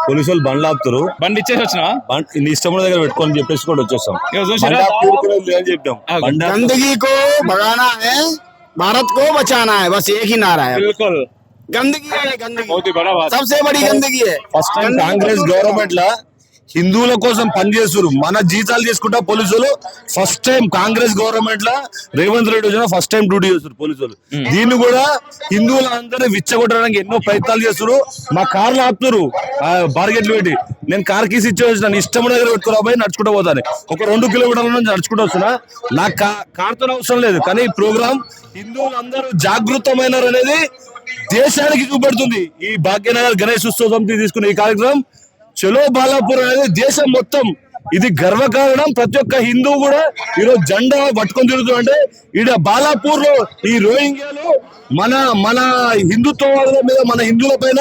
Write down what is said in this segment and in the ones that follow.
Police వాళ్ళు బండ్లు ఆపుతారు, బండి ఇచ్చేసి వచ్చినా నీ ఇష్టం ఉన్న దగ్గర పెట్టుకొని చెప్పేసి కూడా వచ్చేస్తాం. చూసారా? బండి ఆపుకోవడం లేదని చెప్పాం. బండి ఆపు- गंदगी को भगाना है, भारत को बचाना है, बस एक ही नारा है। बिल्कुल गंदगी है, गंदगी बहुत ही बड़ा बात। सबसे बड़ी गंदगी है। ఫస్ట్ టైం కాంగ్రెస్ గవర్నమెంట్ లా హిందువుల కోసం పనిచేస్తారు. మన జీతాలు చేసుకుంటా పోలీసులు ఫస్ట్ టైం కాంగ్రెస్ గవర్నమెంట్ లా రేవంత్ రెడ్డి వచ్చిన ఫస్ట్ టైం డ్యూటీ చేస్తారు పోలీసులు. దీన్ని కూడా హిందువులందరినీ విచ్చగొట్టడానికి ఎన్నో ప్రయత్నాలు చేస్తారు. మా కార్లు ఆపుతారు బార్గెట్లు పెట్టి. నేను కార్ కీస్ ఇచ్చే వచ్చిన ఇష్టం దగ్గర పెట్టుకురా పోయి నడుచుకుంటూ పోతాను. ఒక 2 కిలోమీటర్ల నుంచి నడుచుకుంటూ వస్తున్నా. నాకు కార్తో అవసరం లేదు, కానీ ఈ ప్రోగ్రామ్ హిందువులందరూ జాగృతమైనారు అనేది దేశానికి చూపెడుతుంది. ఈ భాగ్యనగర్ గణేష్ ఉత్సవ సమితి తీసుకున్న ఈ కార్యక్రమం చలో బాలాపూర్ అనేది దేశం మొత్తం ఇది గర్వకారణం. ప్రతి ఒక్క హిందువు కూడా ఈరోజు జెండా పట్టుకొని తిరుగుతుంటే ఈడ బాలాపూర్ లో ఈ రోహింగ్యాలు మన మన హిందుత్వవాదుల మీద, మన హిందువుల పైన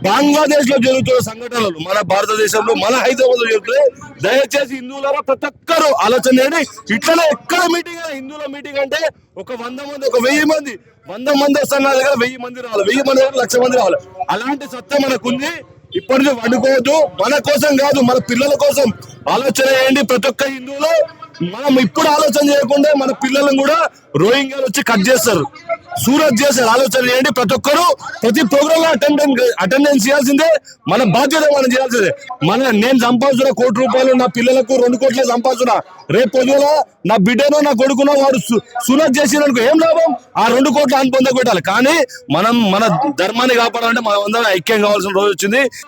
బంగ్లాదేశ్ లో జరుగుతున్న సంఘటనలు మన భారతదేశంలో, మన హైదరాబాద్ లో జరుగుతున్నాయి. దయచేసి హిందువులారా ప్రతి ఒక్కరు ఆలోచన చేయండి. ఇట్లనే ఎక్కడ మీటింగ్ హిందువుల మీటింగ్ అంటే ఒక 100 మంది, ఒక 1000 మంది, 100 మంది వస్తున్న దగ్గర 1000 మంది రావాలి, 1000 మంది దగ్గర 1,00,000 మంది రావాలి. అలాంటి సత్తా మనకుంది. ఇప్పటి నుంచి వండుకోవద్దు. మన కోసం కాదు, మన పిల్లల కోసం ఆలోచన చేయండి. ప్రతి ఒక్క హిందువులు మనం ఇప్పుడు ఆలోచన చేయకుండా మన పిల్లలను కూడా రోహింగ్యాలు వచ్చి కట్ చేస్తారు, సూరత్ చేస్తారు. ఆలోచన చేయండి. ప్రతి ఒక్కరు ప్రతి ప్రోగ్రామ్ లో అటెండెన్స్ చేయాల్సిందే. మన బాధ్యత మనం చేయాల్సిందే. నేను సంపాదించిన ₹1,00,00,000 నా పిల్లలకు 2 కోట్ల సంపాదించిన. రేపు పొద్దున నా బిడ్డనో నా కొడుకునో వాడు సూరత్ చేసినందుకు ఏం లాభం? ఆ 2 కోట్ల అని పొందగొట్టాలి. కానీ మనం మన ధర్మాన్ని కాపాడాలంటే మనం అందరం ఐక్యం కావాల్సిన రోజు వచ్చింది.